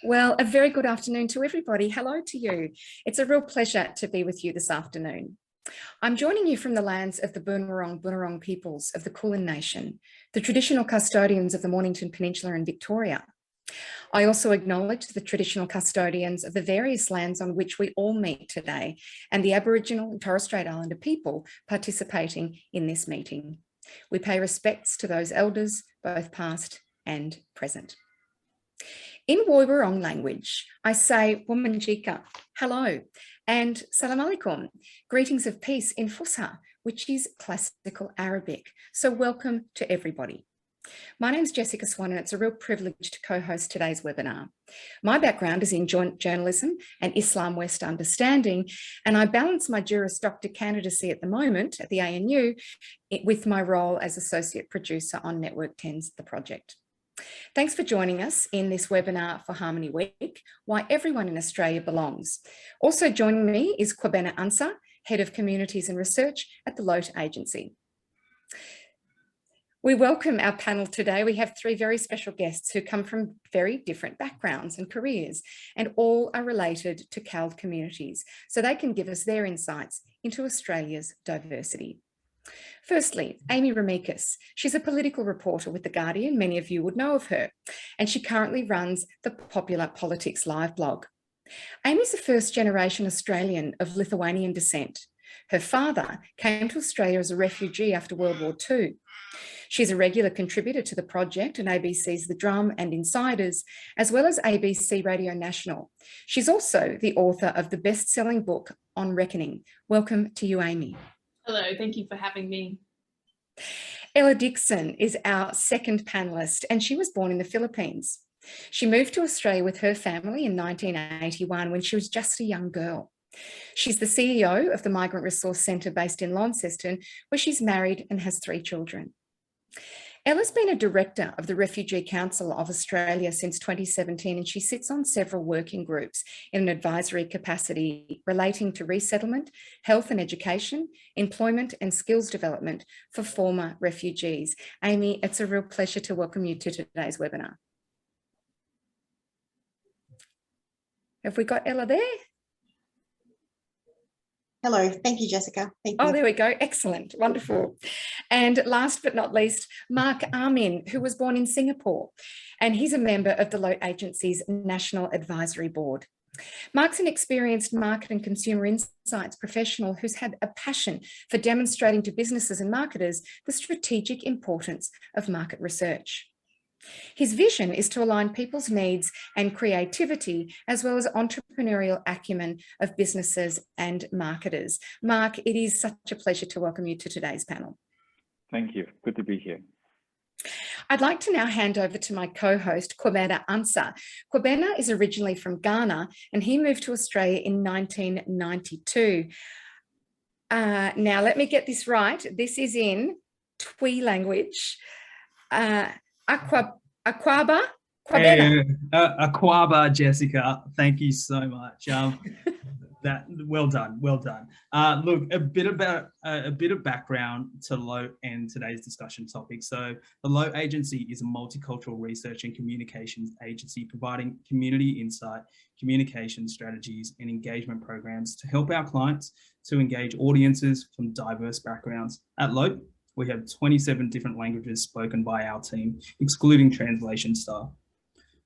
Well, a very good afternoon to everybody. Hello to you. It's a real pleasure to be with you this afternoon. I'm joining you from the lands of the Boonwurrung peoples of the Kulin Nation, the traditional custodians of the Mornington Peninsula in Victoria. I also acknowledge the traditional custodians of the various lands on which we all meet today and the Aboriginal and Torres Strait Islander people participating in this meeting. We pay respects to those elders, both past and present. In Woiwurrung language, I say Womanjika, hello, and Salam alaikum, greetings of peace in Fusha, which is classical Arabic. So welcome to everybody. My name's Jessica Swann, and it's a real privilege to co-host today's webinar. My background is in journalism and Islam West understanding, and I balance my Juris Doctor candidacy at the moment at the ANU with my role as Associate Producer on Network 10's The Project. Thanks for joining us in this webinar for Harmony Week, Why Everyone in Australia Belongs. Also joining me is Kwabena Ansah, Head of Communities and Research at the LOTE Agency. We welcome our panel today. We have three very special guests who come from very different backgrounds and careers, and all are related to CALD communities, so they can give us their insights into Australia's diversity. Firstly, Amy Remeikis. She's a political reporter with The Guardian. Many of you would know of her, and she currently runs the popular Politics Live blog. Amy's a first-generation Australian of Lithuanian descent. Her father came to Australia as a refugee after World War II. She's a regular contributor to The Project and ABC's The Drum and Insiders, as well as ABC Radio National. She's also the author of the best-selling book On Reckoning. Welcome to you, Amy. Hello, thank you for having me. Ella Dixon is our second panellist, and she was born in the Philippines. She moved to Australia with her family in 1981 when she was just a young girl. She's the CEO of the Migrant Resource Centre based in Launceston, where she's married and has 3 children. Ella's been a director of the Refugee Council of Australia since 2017, and she sits on several working groups in an advisory capacity relating to resettlement, health and education, employment and skills development for former refugees. Amy, it's a real pleasure to welcome you to today's webinar. Have we got Ella there? Hello, thank you, Jessica. Thank you. Oh, there we go. Excellent. Wonderful. And last but not least, Mark Amin, who was born in Singapore, and he's a member of the LOTE Agency's National Advisory Board. Mark's an experienced market and consumer insights professional who's had a passion for demonstrating to businesses and marketers the strategic importance of market research. His vision is to align people's needs and creativity, as well as entrepreneurial acumen of businesses and marketers. Mark, it is such a pleasure to welcome you to today's panel. Thank you. Good to be here. I'd like to now hand over to my co-host, Kwabena Ansah. Kwabena is originally from Ghana, and he moved to Australia in 1992. Now, let me get this right. This is in Twi language. Kwabena. Akwaba, Jessica. Thank you so much. Well done. Look, a bit of background to LOTE and today's discussion topic. So the LOTE Agency is a multicultural research and communications agency providing community insight, communication strategies, and engagement programs to help our clients to engage audiences from diverse backgrounds. At LOTE, we have 27 different languages spoken by our team, excluding translation staff.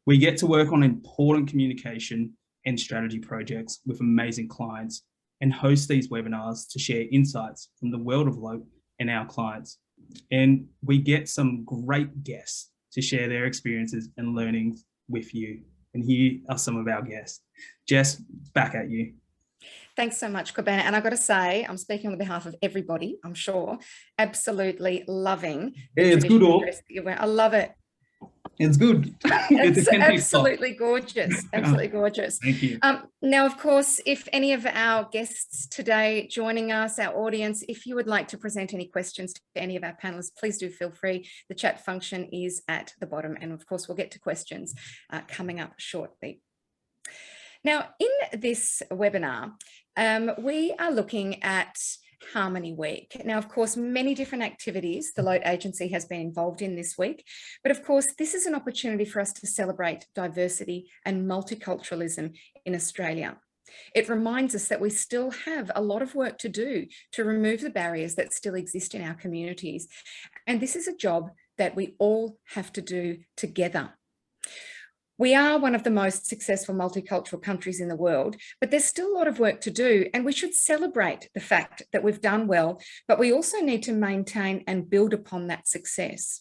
We get to work on important communication and strategy projects with amazing clients and host these webinars to share insights from the world of LOTE and our clients. And we get some great guests to share their experiences and learnings with you. And here are some of our guests. Jess, back at you. Thanks so much, Kwabena. And I've got to say, I'm speaking on behalf of everybody, I'm sure, absolutely loving. Yeah, it's good. I love it. It's good. It's absolutely gorgeous. Absolutely gorgeous. Thank you. Now, of course, if any of our guests today joining us, our audience, if you would like to present any questions to any of our panelists, please do feel free. The chat function is at the bottom. And of course, we'll get to questions coming up shortly. Now, in this webinar, we are looking at Harmony Week. Now, of course, many different activities the LOTE Agency has been involved in this week, but of course, this is an opportunity for us to celebrate diversity and multiculturalism in Australia. It reminds us that we still have a lot of work to do to remove the barriers that still exist in our communities. And this is a job that we all have to do together. We are one of the most successful multicultural countries in the world, but there's still a lot of work to do, and we should celebrate the fact that we've done well, but we also need to maintain and build upon that success.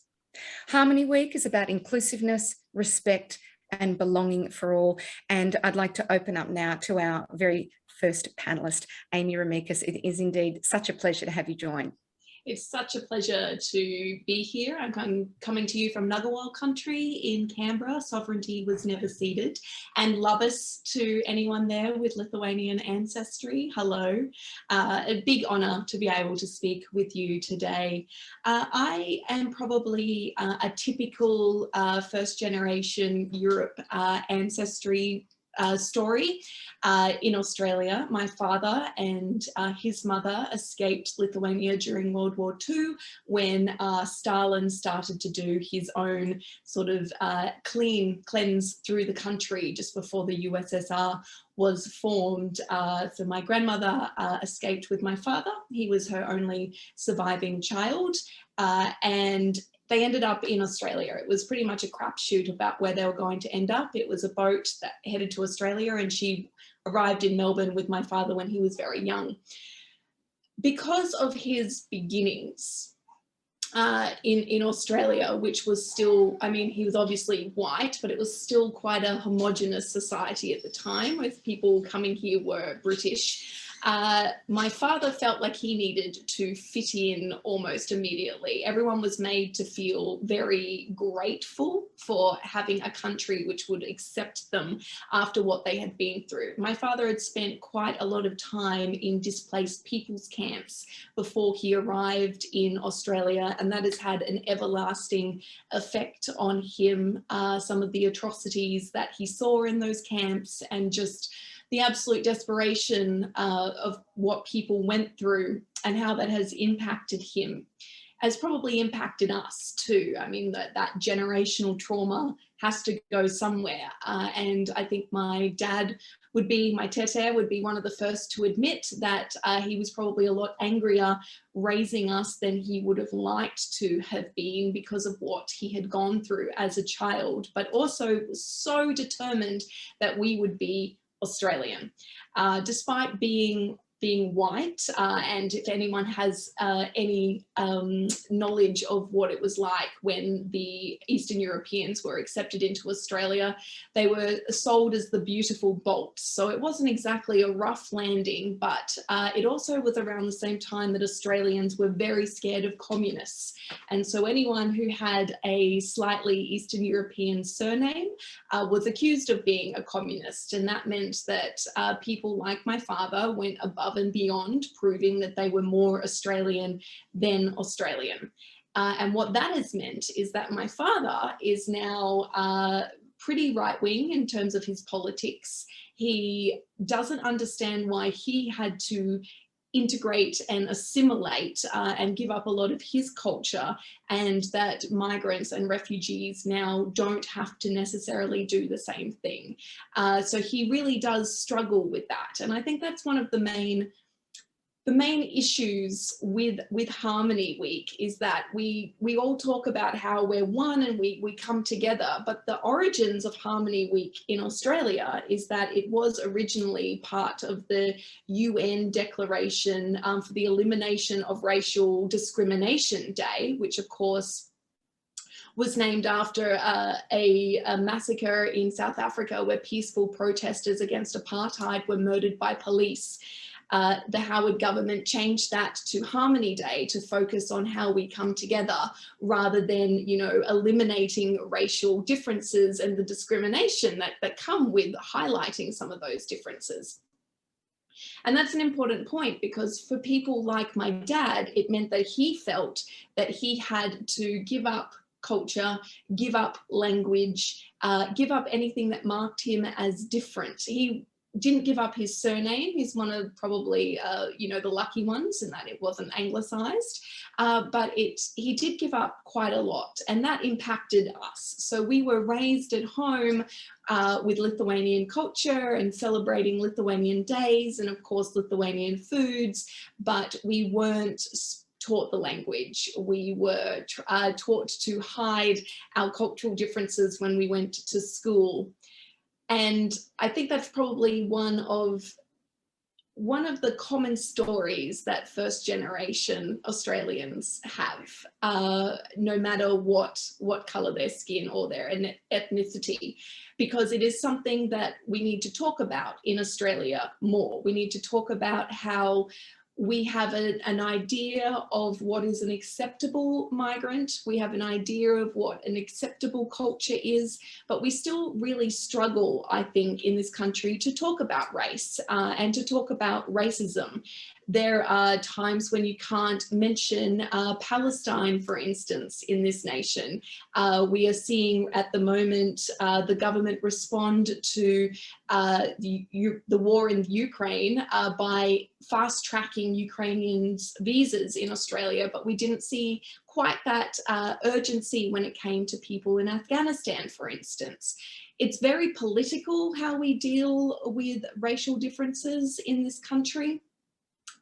Harmony Week is about inclusiveness, respect, and belonging for all. And I'd like to open up now to our very first panelist, Amy Remeikis. It is indeed such a pleasure to have you join. It's such a pleasure to be here. I'm coming to you from Ngunnawal country in Canberra. Sovereignty was never ceded. And Labas to anyone there with Lithuanian ancestry. Hello. A big honour to be able to speak with you today. I am probably a typical first generation Europe ancestry story. In Australia, my father and his mother escaped Lithuania during World War II when Stalin started to do his own sort of cleanse through the country just before the USSR was formed. So my grandmother escaped with my father. He was her only surviving child, and they ended up in Australia. It was pretty much a crapshoot about where they were going to end up. It was a boat that headed to Australia, and she arrived in Melbourne with my father when he was very young. Because of his beginnings in Australia, which was still, I mean, he was obviously white, but it was still quite a homogenous society at the time, with people coming here were British. My father felt like he needed to fit in almost immediately. Everyone was made to feel very grateful for having a country which would accept them after what they had been through. My father had spent quite a lot of time in displaced people's camps before he arrived in Australia, and that has had an everlasting effect on him. Some of the atrocities that he saw in those camps, and just the absolute desperation of what people went through and how that has impacted him, has probably impacted us too. I mean, that generational trauma has to go somewhere. And I think my dad would be, my tete would be one of the first to admit that he was probably a lot angrier raising us than he would have liked to have been because of what he had gone through as a child, but also was so determined that we would be Australian, despite being white, and if anyone has any knowledge of what it was like when the Eastern Europeans were accepted into Australia, they were sold as the beautiful bolts. So it wasn't exactly a rough landing, but it also was around the same time that Australians were very scared of communists. And so anyone who had a slightly Eastern European surname was accused of being a communist. And that meant that people like my father went above and beyond, proving that they were more Australian than Australian. And what that has meant is that my father is now pretty right-wing in terms of his politics. He doesn't understand why he had to integrate and assimilate and give up a lot of his culture, and that migrants and refugees now don't have to necessarily do the same thing. So he really does struggle with that. And I think that's one of the main issues with Harmony Week, is that we all talk about how we're one and we come together, but the origins of Harmony Week in Australia is that it was originally part of the UN Declaration for the Elimination of Racial Discrimination Day, which of course was named after a massacre in South Africa where peaceful protesters against apartheid were murdered by police. The Howard government changed that to Harmony Day to focus on how we come together, rather than, you know, eliminating racial differences and the discrimination that come with highlighting some of those differences. And that's an important point, because for people like my dad, it meant that he felt that he had to give up culture, give up language, give up anything that marked him as different. He didn't give up his surname. He's one of probably, you know, the lucky ones in that it wasn't anglicised, but he did give up quite a lot, and that impacted us. So we were raised at home with Lithuanian culture and celebrating Lithuanian days and of course Lithuanian foods, but we weren't taught the language. We were taught to hide our cultural differences when we went to school. And I think that's probably one of the common stories that first generation Australians have, no matter what colour their skin or their ethnicity, because it is something that we need to talk about in Australia more. We need to talk about how we have an idea of what is an acceptable migrant. We have an idea of what an acceptable culture is, but we still really struggle, I think, in this country to talk about race and to talk about racism. There are times when you can't mention Palestine, for instance, in this nation. We are seeing at the moment the government respond to the war in Ukraine by fast-tracking Ukrainians' visas in Australia, but we didn't see quite that urgency when it came to people in Afghanistan, for instance. It's very political how we deal with racial differences in this country.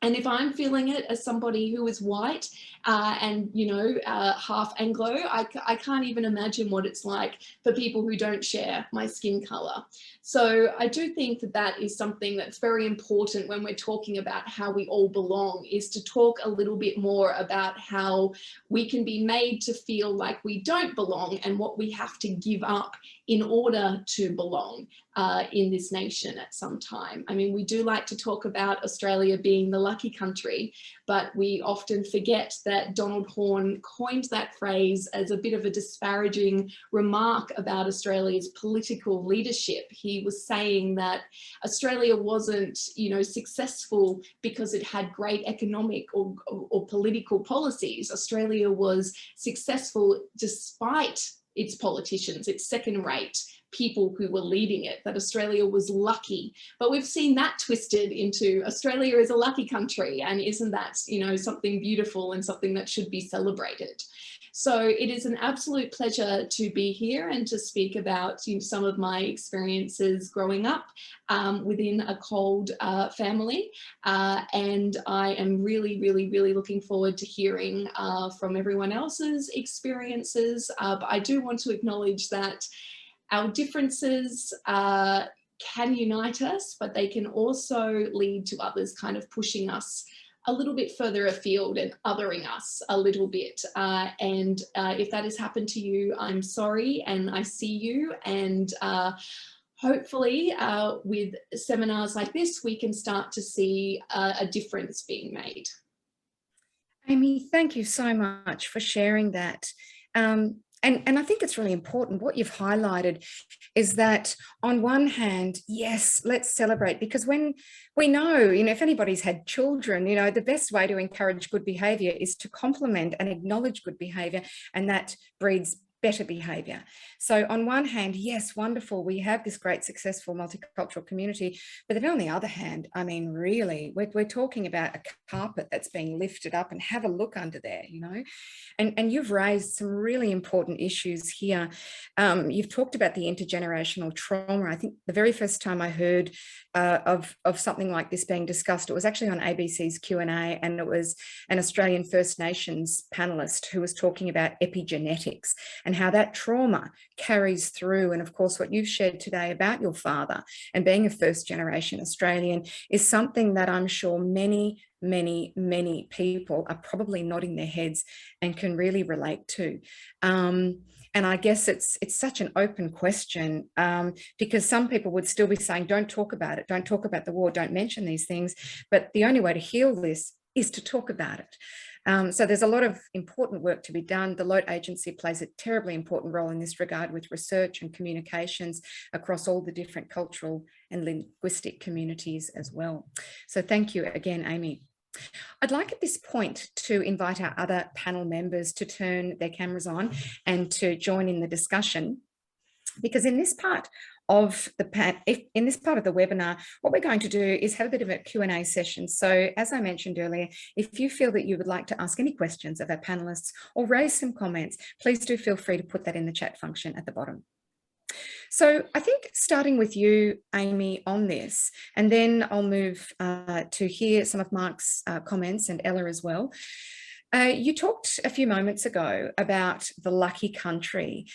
And if I'm feeling it as somebody who is white and, you know, half Anglo, I can't even imagine what it's like for people who don't share my skin colour. So I do think that that is something that's very important when we're talking about how we all belong, is to talk a little bit more about how we can be made to feel like we don't belong and what we have to give up in order to belong in this nation at some time. I mean, we do like to talk about Australia being the lucky country, but we often forget that Donald Horne coined that phrase as a bit of a disparaging remark about Australia's political leadership. He was saying that Australia wasn't, you know, successful because it had great economic or political policies. Australia was successful despite its politicians, its second-rate people who were leading it, that Australia was lucky. But we've seen that twisted into Australia is a lucky country, and isn't that, you know, something beautiful and something that should be celebrated. So it is an absolute pleasure to be here and to speak about, you know, some of my experiences growing up within a cold family. And I am really, really, really looking forward to hearing from everyone else's experiences. But I do want to acknowledge that our differences can unite us, but they can also lead to others kind of pushing us a little bit further afield and othering us a little bit. And if that has happened to you, I'm sorry, and I see you. And hopefully with seminars like this, we can start to see a difference being made. Amy, thank you so much for sharing that. And I think it's really important. What you've highlighted is that on one hand, yes, let's celebrate, because when we know, you know, if anybody's had children, you know, the best way to encourage good behaviour is to compliment and acknowledge good behaviour, and that breeds better behaviour. So on one hand, yes, wonderful, we have this great successful multicultural community, but then on the other hand, I mean, really, we're talking about a carpet that's being lifted up, and have a look under there, you know. And you've raised some really important issues here. You've talked about the intergenerational trauma. I think the very first time I heard of something like this being discussed, it was actually on ABC's Q&A, and it was an Australian First Nations panellist who was talking about epigenetics and how that trauma carries through. And of course, what you've shared today about your father and being a first generation Australian is something that I'm sure many people are probably nodding their heads and can really relate to. And I guess it's such an open question, because some people would still be saying, don't talk about it, don't talk about the war, don't mention these things. But the only way to heal this is to talk about it. So there's a lot of important work to be done. The LOTE Agency plays a terribly important role in this regard with research and communications across all the different cultural and linguistic communities as well. So thank you again, Amy. I'd like at this point to invite our other panel members to turn their cameras on and to join in the discussion, because in this part of in this part of the webinar, what we're going to do is have a bit of a Q&A session. So as I mentioned earlier, if you feel that you would like to ask any questions of our panelists or raise some comments, please do feel free to put that in the chat function at the bottom. So I think starting with you, Amy, on this, and then I'll move to hear some of Mark's comments and Ella as well. You talked a few moments ago about the lucky country.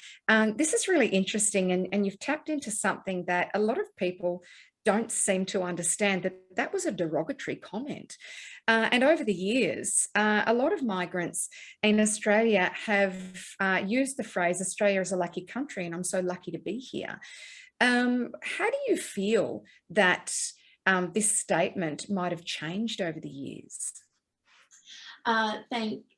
This is really interesting, and you've tapped into something that a lot of people don't seem to understand, that was a derogatory comment. And over the years, a lot of migrants in Australia have used the phrase, Australia is a lucky country and I'm so lucky to be here. How do you feel that this statement might have changed over the years?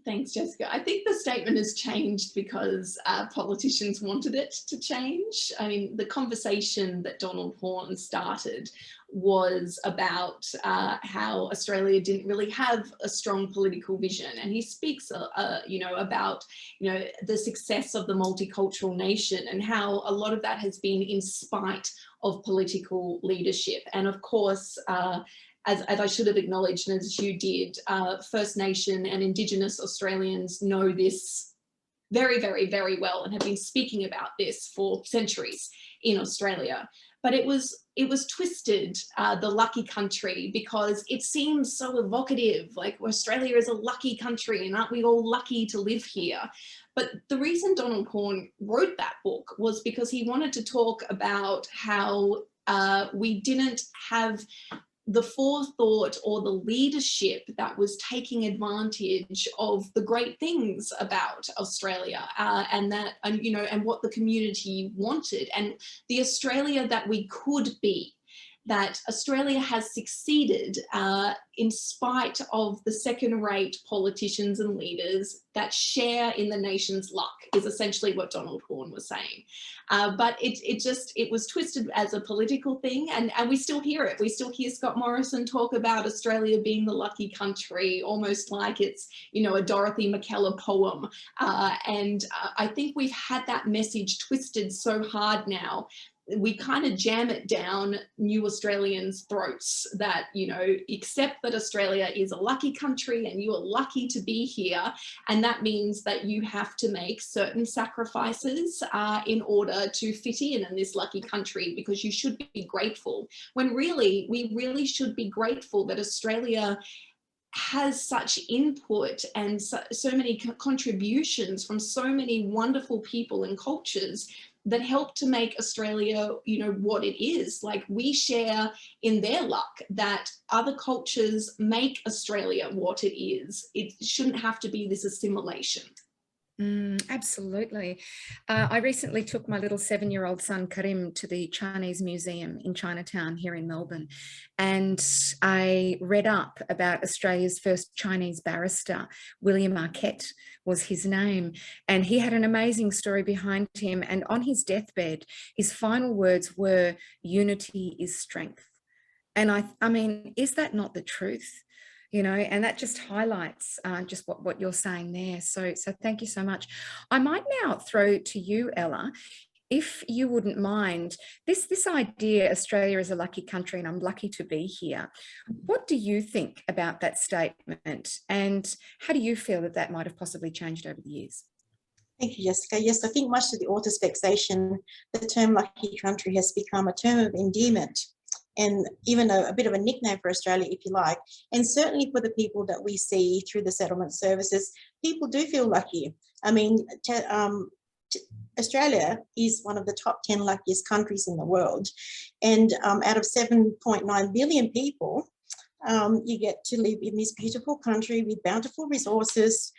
Thanks, Jessica. I think the statement has changed because politicians wanted it to change. I mean, the conversation that Donald Horne started was about how Australia didn't really have a strong political vision, and he speaks, about the success of the multicultural nation and how a lot of that has been in spite of political leadership. And of course, as I should have acknowledged, and as you did, First Nation and Indigenous Australians know this very, very, very well and have been speaking about this for centuries in Australia. But it was twisted, the lucky country, because it seems so evocative, like Australia is a lucky country and aren't we all lucky to live here? But the reason Donald Horne wrote that book was because he wanted to talk about how we didn't have the forethought or the leadership that was taking advantage of the great things about Australia and what the community wanted, and the Australia that we could be. That Australia has succeeded in spite of the second-rate politicians and leaders that share in the nation's luck, is essentially what Donald Horne was saying. But it was twisted as a political thing, and we still hear it. We still hear Scott Morrison talk about Australia being the lucky country, almost like it's, a Dorothy McKellar poem. And I think we've had that message twisted so hard now. We kind of jam it down new Australians' throats that, accept that Australia is a lucky country and you are lucky to be here. And that means that you have to make certain sacrifices in order to fit in this lucky country, because you should be grateful. When really, we really should be grateful that Australia has such input and so many contributions from so many wonderful people and cultures that help to make Australia, what it is. Like, we share in their luck that other cultures make Australia what it is. It shouldn't have to be this assimilation. Absolutely. I recently took my little 7-year-old son Karim to the Chinese Museum in Chinatown here in Melbourne, and I read up about Australia's first Chinese barrister. William Marquette was his name, and he had an amazing story behind him, and on his deathbed his final words were, "Unity is strength." And I mean, is that not the truth? And that just highlights just what you're saying there. So thank you so much. I might now throw to you, Ella, if you wouldn't mind, this idea, Australia is a lucky country and I'm lucky to be here. What do you think about that statement, and how do you feel that might have possibly changed over the years? Thank you, Jessica. Yes, I think much to the author's vexation, the term lucky country has become a term of endearment, and even a bit of a nickname for Australia, if you like. And certainly for the people that we see through the settlement services, people do feel lucky. I mean, Australia is one of the top 10 luckiest countries in the world. And out of 7.9 billion people, you get to live in this beautiful country with bountiful resources,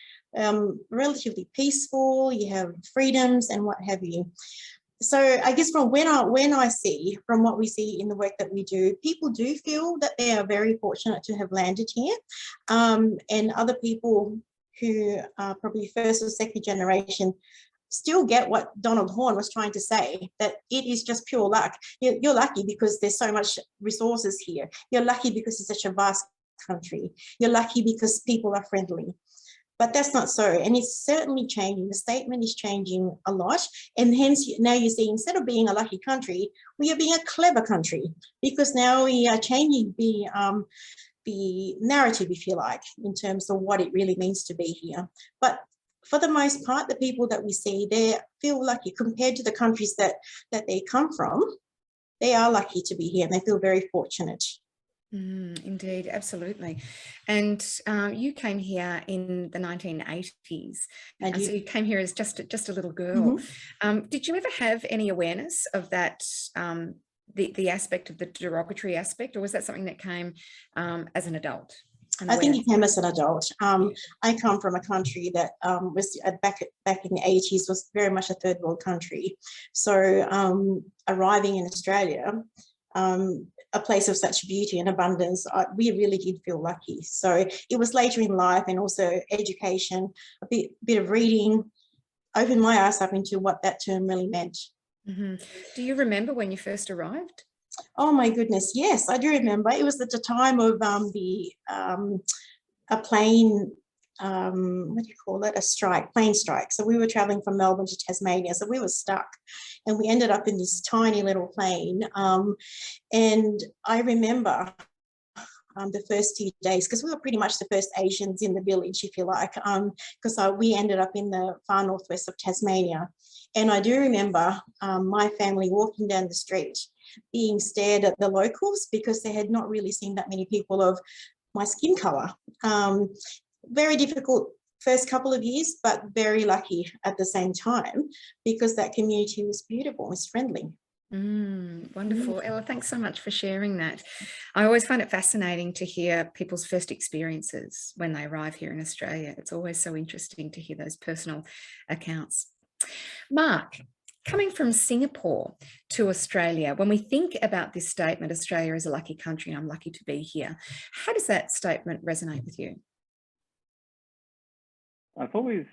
relatively peaceful, you have freedoms and what have you. So I guess from what we see in the work that we do, people do feel that they are very fortunate to have landed here. And other people who are probably first or second generation still get what Donald Horne was trying to say, that it is just pure luck. You're lucky because there's so much resources here. You're lucky because it's such a vast country. You're lucky because people are friendly. But that's not so, and it's certainly changing. The statement is changing a lot, and hence now you see, instead of being a lucky country, we are being a clever country, because now we are changing the narrative, if you like, in terms of what it really means to be here. But for the most part, the people that we see, they feel lucky compared to the countries that they come from. They are lucky to be here, and they feel very fortunate. Indeed, absolutely. And you came here in the 1980s. And so you came here as just a little girl. Did you ever have any awareness of that, the aspect of the derogatory aspect, or was that something that came as an adult? I think it came as an adult. I come from a country that was back in the 80s was very much a third world country. So arriving in Australia, a place of such beauty and abundance, we really did feel lucky. So it was later in life, and also education, a bit of reading, opened my eyes up into what that term really meant. Do you remember when you first arrived? Oh my goodness, yes, I do remember. It was at the time of a plane, what do you call it? Plane strike. So we were traveling from Melbourne to Tasmania, so we were stuck, and we ended up in this tiny little plane. And I remember the first few days, because we were pretty much the first Asians in the village, if you like, because we ended up in the far northwest of Tasmania. And I do remember my family walking down the street, being stared at the locals, because they had not really seen that many people of my skin colour. Very difficult first couple of years, but very lucky at the same time, because that community was beautiful, it was friendly. Wonderful. Ella, thanks so much for sharing that. I always find it fascinating to hear people's first experiences when they arrive here in Australia. It's always so interesting to hear those personal accounts. Mark, coming from Singapore to Australia, when we think about this statement, Australia is a lucky country and I'm lucky to be here, how does that statement resonate with you? I've always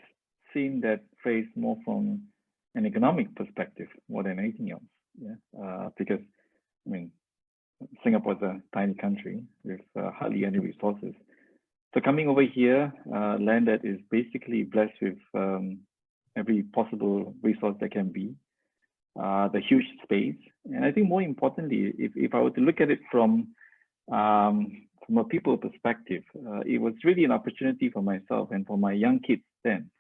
seen that phrase more from an economic perspective more than anything else. Because I mean, Singapore is a tiny country with hardly any resources. So coming over here, land that is basically blessed with every possible resource that can be, the huge space, and I think more importantly, if I were to look at it from a people perspective, it was really an opportunity for myself and for my young kids then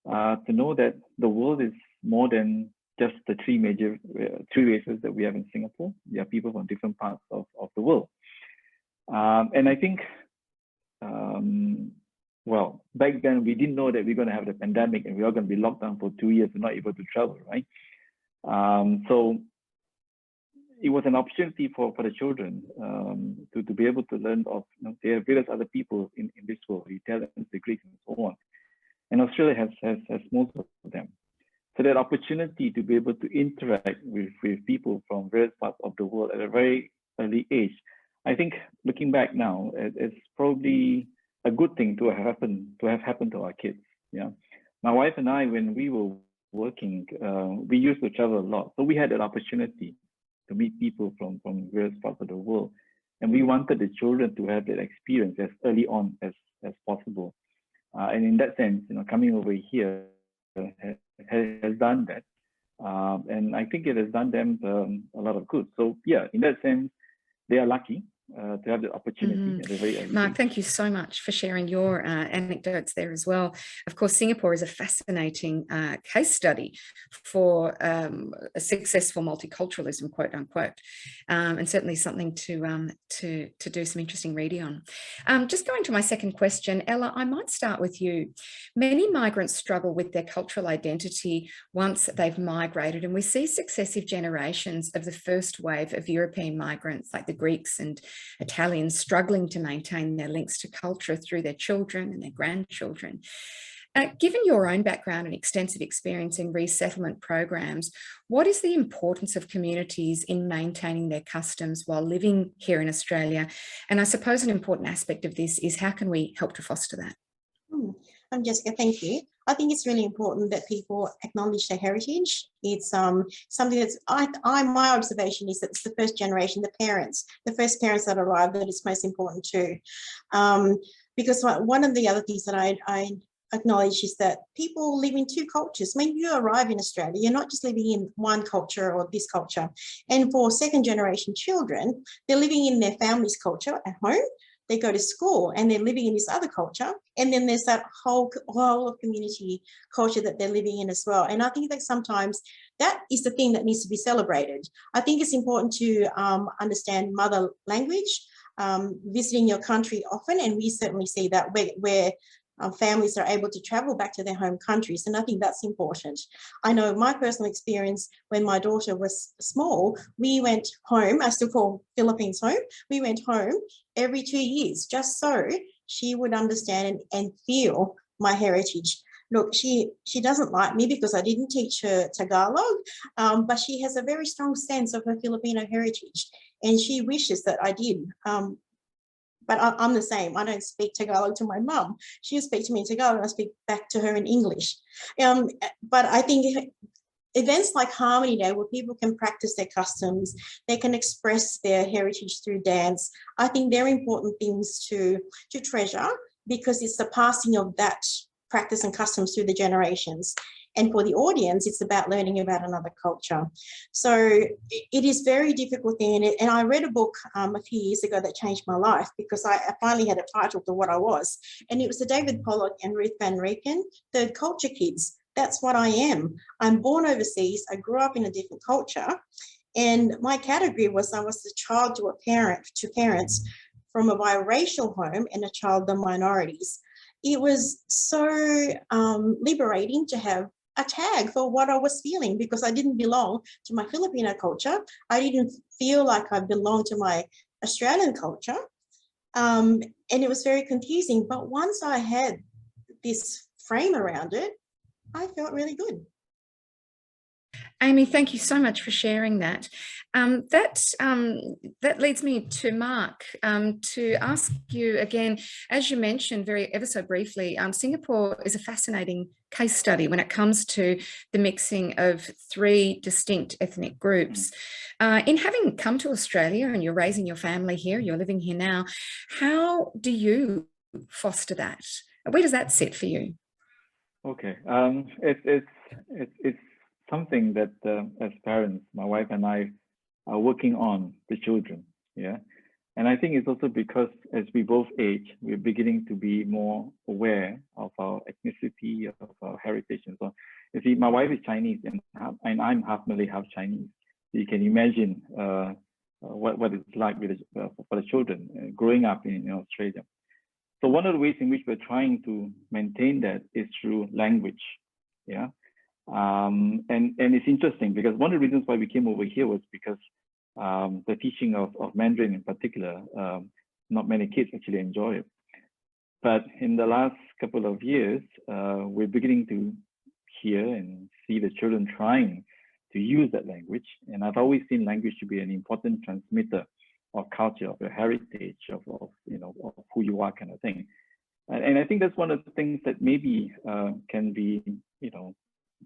to know that the world is more than just the three races that we have in Singapore. There are people from different parts of the world. And I think, well, back then we didn't know that we're going to have the pandemic and we're all going to be locked down for 2 years and not able to travel, right? So it was an opportunity for the children to be able to learn of, there are various other people in this world, the Italians, the Greeks, and so on. And Australia has most of them. So that opportunity to be able to interact with people from various parts of the world at a very early age, I think looking back now, it's probably a good thing to have happened to our kids. Yeah, my wife and I, when we were working, we used to travel a lot, so we had that opportunity to meet people from various parts of the world, and we wanted the children to have that experience as early on as possible. And in that sense, coming over here has done that, and I think it has done them a lot of good. So yeah, in that sense, they are lucky to have the opportunity at a very early Mark, age. thank you so much for sharing your anecdotes there as well. Of course, Singapore is a fascinating case study for a successful multiculturalism, quote unquote, and certainly something to do some interesting reading on. Just going to my second question, Ella, I might start with you. Many migrants struggle with their cultural identity once they've migrated, and we see successive generations of the first wave of European migrants like the Greeks and Italians struggling to maintain their links to culture through their children and their grandchildren. Given your own background and extensive experience in resettlement programs, what is the importance of communities in maintaining their customs while living here in Australia? And I suppose an important aspect of this is how can we help to foster that? Jessica, thank you. I think it's really important that people acknowledge their heritage. It's something that's, my observation is that it's the first generation, the first parents that arrive, that it's most important too. Because one of the other things that I acknowledge is that people live in two cultures. When you arrive in Australia, you're not just living in one culture or this culture. And for second generation children, they're living in their family's culture at home. They go to school and they're living in this other culture. And then there's that whole community culture that they're living in as well. And I think that sometimes that is the thing that needs to be celebrated. I think it's important to understand mother language, visiting your country often. And we certainly see that where families are able to travel back to their home countries. And I think that's important. I know my personal experience when my daughter was small, we went home, I still call Philippines home. We went home every 2 years, just so she would understand and feel my heritage. Look, she doesn't like me because I didn't teach her Tagalog, but she has a very strong sense of her Filipino heritage. And she wishes that I did. But I'm the same. I don't speak Tagalog to my mum. She'll speak to me in Tagalog and I speak back to her in English. But I think events like Harmony Day, where people can practice their customs, they can express their heritage through dance, I think they're important things to treasure, because it's the passing of that practice and customs through the generations. And for the audience, it's about learning about another culture. So it is very difficult thing. And I read a book a few years ago that changed my life, because I finally had a title to what I was. And it was the David Pollock and Ruth Van Reken, Third Culture Kids. That's what I am. I'm born overseas. I grew up in a different culture. And my category was I was the child to parents from a biracial home and a child of minorities. It was so liberating to have a tag for what I was feeling, because I didn't belong to my Filipino culture. I didn't feel like I belonged to my Australian culture. And it was very confusing. But once I had this frame around it, I felt really good. Amy, thank you so much for sharing that. That leads me to Mark, to ask you again, as you mentioned ever so briefly, Singapore is a fascinating case study when it comes to the mixing of three distinct ethnic groups. In having come to Australia and you're raising your family here, you're living here now, how do you foster that? Where does that sit for you? Okay, it's something that as parents, my wife and I are working on the children, yeah. And I think it's also because as we both age, we're beginning to be more aware of our ethnicity, of our heritage and so on. You see, my wife is Chinese and I'm half Malay, half Chinese. So you can imagine what it's like for the children growing up in Australia. So one of the ways in which we're trying to maintain that is through language, yeah. And it's interesting because one of the reasons why we came over here was because the teaching of Mandarin in particular, not many kids actually enjoy it. But in the last couple of years, we're beginning to hear and see the children trying to use that language. And I've always seen language to be an important transmitter of culture, of your heritage, of who you are, kind of thing. And I think that's one of the things that maybe can be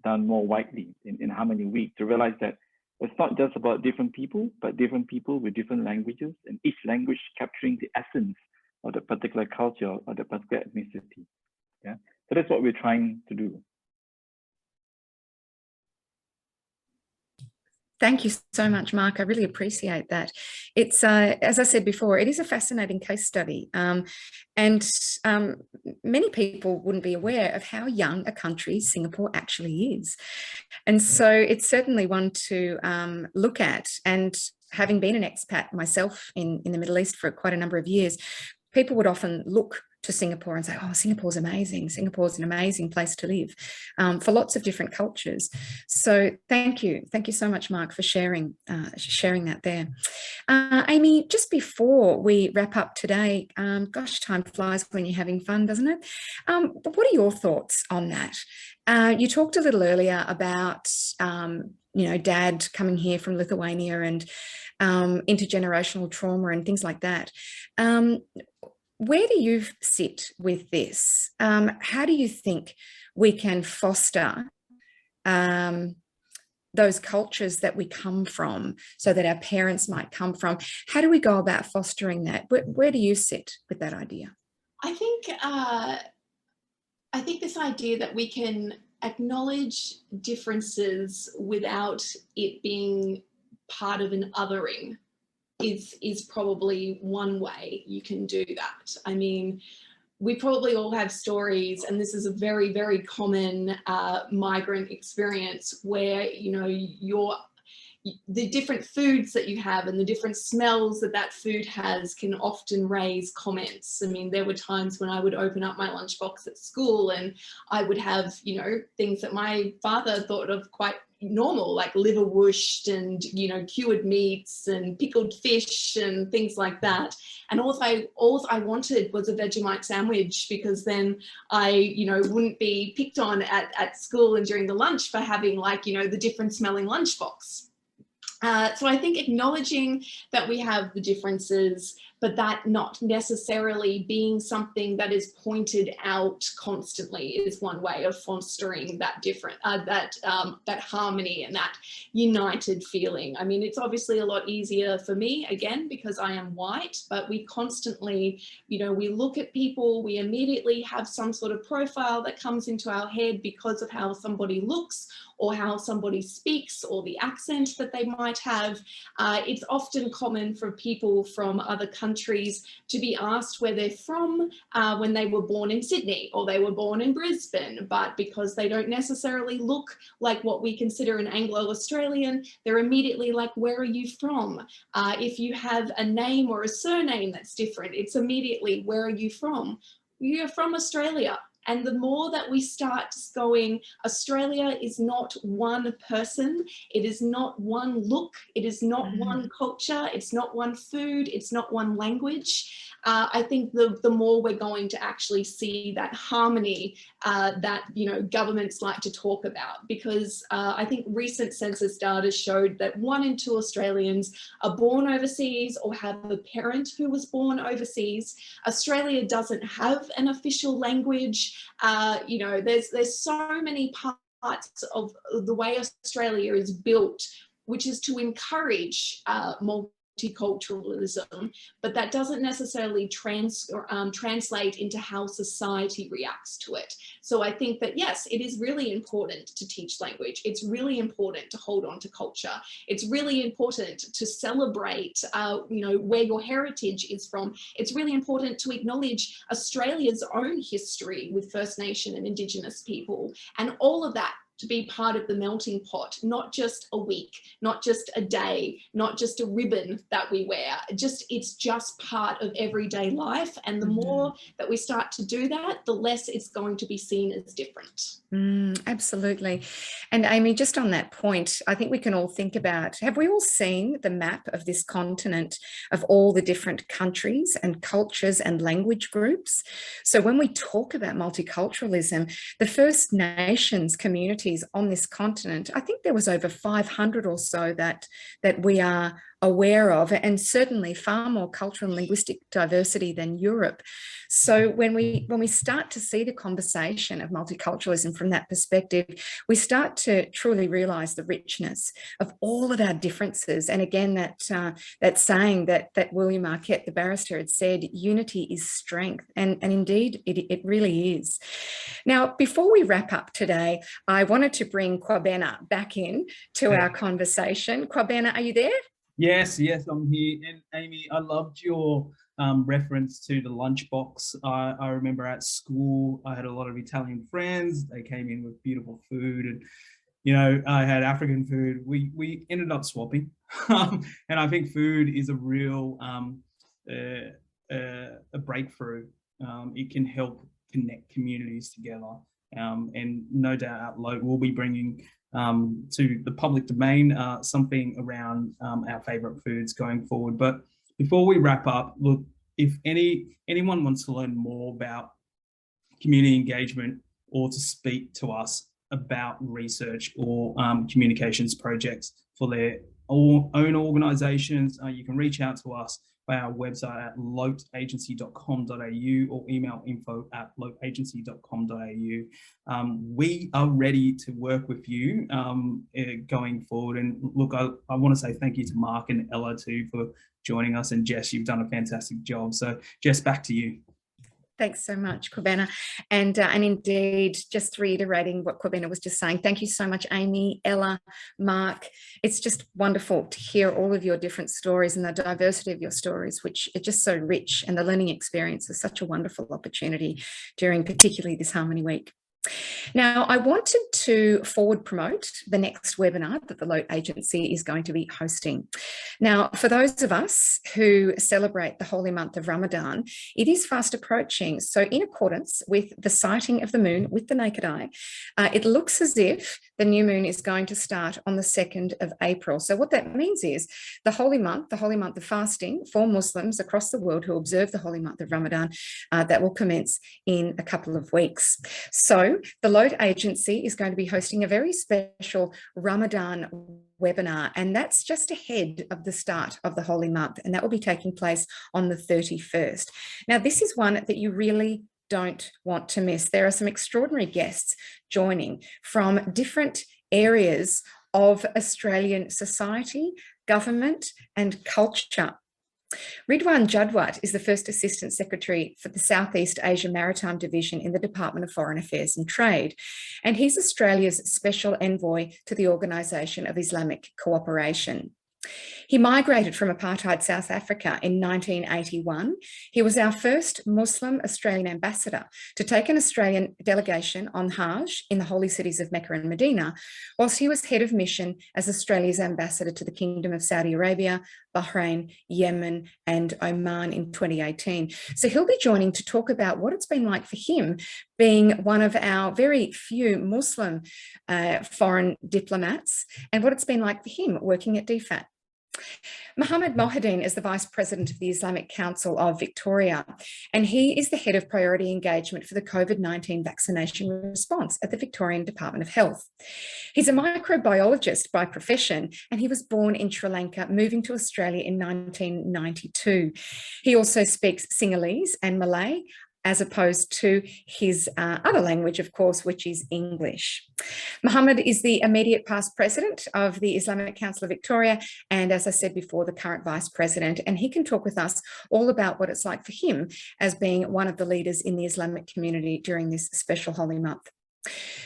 done more widely in Harmony Week, to realize that it's not just about different people, but different people with different languages, and each language capturing the essence of the particular culture or the particular ethnicity. Yeah, so that's what we're trying to do. Thank you so much, Mark. I really appreciate that. It's, as I said before, it is a fascinating case study. And many people wouldn't be aware of how young a country Singapore actually is. And so it's certainly one to look at. And having been an expat myself in the Middle East for quite a number of years, people would often look to Singapore and say, oh, Singapore's amazing. Singapore's an amazing place to live for lots of different cultures. So thank you. Thank you so much, Mark, for sharing that there. Amy, just before we wrap up today, gosh, time flies when you're having fun, doesn't it? But what are your thoughts on that? You talked a little earlier about, Dad coming here from Lithuania and intergenerational trauma and things like that. Where do you sit with this? How do you think we can foster those cultures that we come from, so that our parents might come from? How do we go about fostering that? Where do you sit with that idea? I think I think this idea that we can acknowledge differences without it being part of an othering is probably one way you can do that. I mean, we probably all have stories, and this is a very, very common migrant experience where, you know, the different foods that you have and the different smells that that food has can often raise comments. I mean, there were times when I would open up my lunchbox at school and I would have, you know, things that my father thought of quite normal, like liverwurst and, you know, cured meats and pickled fish and things like that. And all I wanted was a Vegemite sandwich, because then I, you know, wouldn't be picked on at school and during the lunch for having, like, you know, the different smelling lunchbox. So I think acknowledging that we have the differences, but that not necessarily being something that is pointed out constantly is one way of fostering that that harmony and that united feeling. I mean, it's obviously a lot easier for me, again, because I am white, but we constantly, you know, we look at people, we immediately have some sort of profile that comes into our head because of how somebody looks or how somebody speaks or the accent that they might have. It's often common for people from other countries to be asked where they're from when they were born in Sydney or they were born in Brisbane, but because they don't necessarily look like what we consider an Anglo-Australian, they're immediately like, where are you from? If you have a name or a surname that's different, it's immediately, where are you from? You're from Australia. And the more that we start going, Australia is not one person, it is not one look, it is not one culture, it's not one food, it's not one language. I think the more we're going to actually see that harmony that, you know, governments like to talk about, because I think recent census data showed that 1 in 2 Australians are born overseas or have a parent who was born overseas. Australia doesn't have an official language. You know, there's so many parts of the way Australia is built, which is to encourage multiculturalism, but that doesn't necessarily translate into how society reacts to it. So I think that, yes, it is really important to teach language. It's really important to hold on to culture. It's really important to celebrate, you know, where your heritage is from. It's really important to acknowledge Australia's own history with First Nation and Indigenous people, and all of that to be part of the melting pot, not just a week, not just a day, not just a ribbon that we wear. It's just part of everyday life. And the more that we start to do that, the less it's going to be seen as different. Absolutely. And Amy, just on that point, I think we can all think about, have we all seen the map of this continent of all the different countries and cultures and language groups? So when we talk about multiculturalism, the First Nations communities on this continent, I think there was over 500 or so that we are aware of, and certainly far more cultural and linguistic diversity than Europe. So when we start to see the conversation of multiculturalism from that perspective, we start to truly realise the richness of all of our differences. And again, that saying that William Marquette, the barrister, had said, unity is strength. And indeed, it really is. Now, before we wrap up today, I wanted to bring Kwabena back in to our conversation. Kwabena, are you there? Yes, I'm here. And Amy, I loved your reference to the lunchbox. I remember at school, I had a lot of Italian friends. They came in with beautiful food, and, you know, I had African food. We ended up swapping. And I think food is a real a breakthrough. It can help connect communities together. And no doubt LOTE will be bringing to the public domain something around our favourite foods going forward. But before we wrap up, look, if anyone wants to learn more about community engagement or to speak to us about research or communications projects for their own organisations, you can reach out to us by our website at loteagency.com.au or email info@loteagency.com.au. We are ready to work with you going forward. And look, I want to say thank you to Mark and Ella too for joining us, and Jess, you've done a fantastic job. So Jess, back to you. Thanks so much, Kwabena. And indeed, just reiterating what Kwabena was just saying, thank you so much, Amy, Ella, Mark. It's just wonderful to hear all of your different stories and the diversity of your stories, which are just so rich, and the learning experience is such a wonderful opportunity during particularly this Harmony Week. Now, I wanted to forward promote the next webinar that the LOTE Agency is going to be hosting. Now, for those of us who celebrate the holy month of Ramadan, it is fast approaching. So in accordance with the sighting of the moon with the naked eye, it looks as if the new moon is going to start on the 2nd of April. So what that means is the holy month of fasting for Muslims across the world who observe the holy month of Ramadan, that will commence in a couple of weeks. So the LOTE Agency is going to be hosting a very special Ramadan webinar, and that's just ahead of the start of the holy month, and that will be taking place on the 31st. Now, this is one that you really don't want to miss. There are some extraordinary guests joining from different areas of Australian society, government, and culture. Ridwan Jadwat is the first Assistant Secretary for the Southeast Asia Maritime Division in the Department of Foreign Affairs and Trade, and he's Australia's Special Envoy to the Organisation of Islamic Cooperation. He migrated from apartheid South Africa in 1981. He was our first Muslim Australian ambassador to take an Australian delegation on Hajj in the holy cities of Mecca and Medina, whilst he was head of mission as Australia's ambassador to the Kingdom of Saudi Arabia, Bahrain, Yemen, and Oman in 2018. So he'll be joining to talk about what it's been like for him being one of our very few Muslim foreign diplomats, and what it's been like for him working at DFAT. Mohammed Mohideen is the Vice President of the Islamic Council of Victoria, and he is the Head of Priority Engagement for the COVID-19 vaccination response at the Victorian Department of Health. He's a microbiologist by profession, and he was born in Sri Lanka, moving to Australia in 1992. He also speaks Sinhalese and Malay, as opposed to his other language, of course, which is English. Mohammed is the immediate past president of the Islamic Council of Victoria, and as I said before, the current vice president, and he can talk with us all about what it's like for him as being one of the leaders in the Islamic community during this special holy month.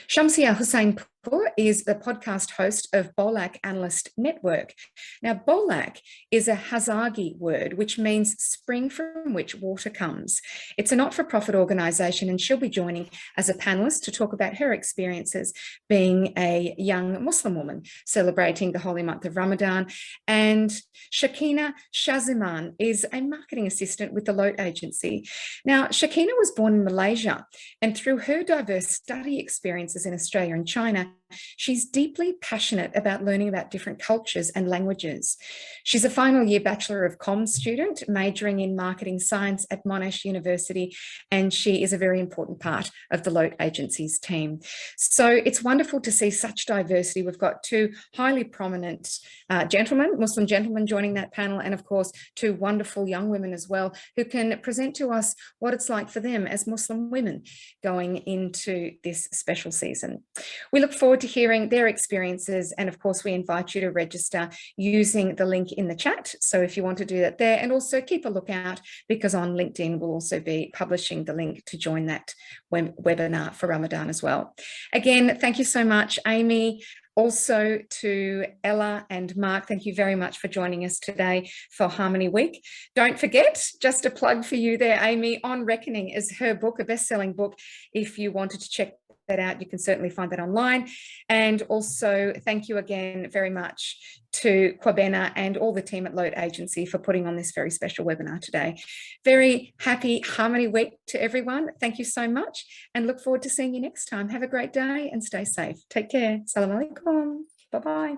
Shamsia Hussain is the podcast host of Bolak Analyst Network. Now, Bolak is a Hazargi word, which means spring from which water comes. It's a not-for-profit organisation, and she'll be joining as a panellist to talk about her experiences being a young Muslim woman celebrating the holy month of Ramadan. And Shakina Shaziman is a marketing assistant with the LOTE Agency. Now, Shakina was born in Malaysia, and through her diverse study experiences in Australia and China, she's deeply passionate about learning about different cultures and languages. She's a final year Bachelor of Comms student, majoring in marketing science at Monash University, and she is a very important part of the LOTE Agency's team. So it's wonderful to see such diversity. We've got two highly prominent Muslim gentlemen joining that panel, and of course, two wonderful young women as well, who can present to us what it's like for them as Muslim women going into this special season. We look forward to hearing their experiences, and of course we invite you to register using the link in the chat, so if you want to do that there, and also keep a lookout because on LinkedIn we'll also be publishing the link to join that webinar for Ramadan as well. Again, thank you so much, Amy. Also to Ella and Mark, thank you very much for joining us today for Harmony Week. Don't forget, just a plug for you there, Amy, On Reckoning is her book, a best-selling book. If you wanted to check that out, you can certainly find that online. And also thank you again very much to Kwabena and all the team at LOTE Agency for putting on this very special webinar today. Very happy Harmony Week to everyone. Thank you so much, and look forward to seeing you next time. Have a great day and stay safe. Take care. Salam alaikum. Bye-bye.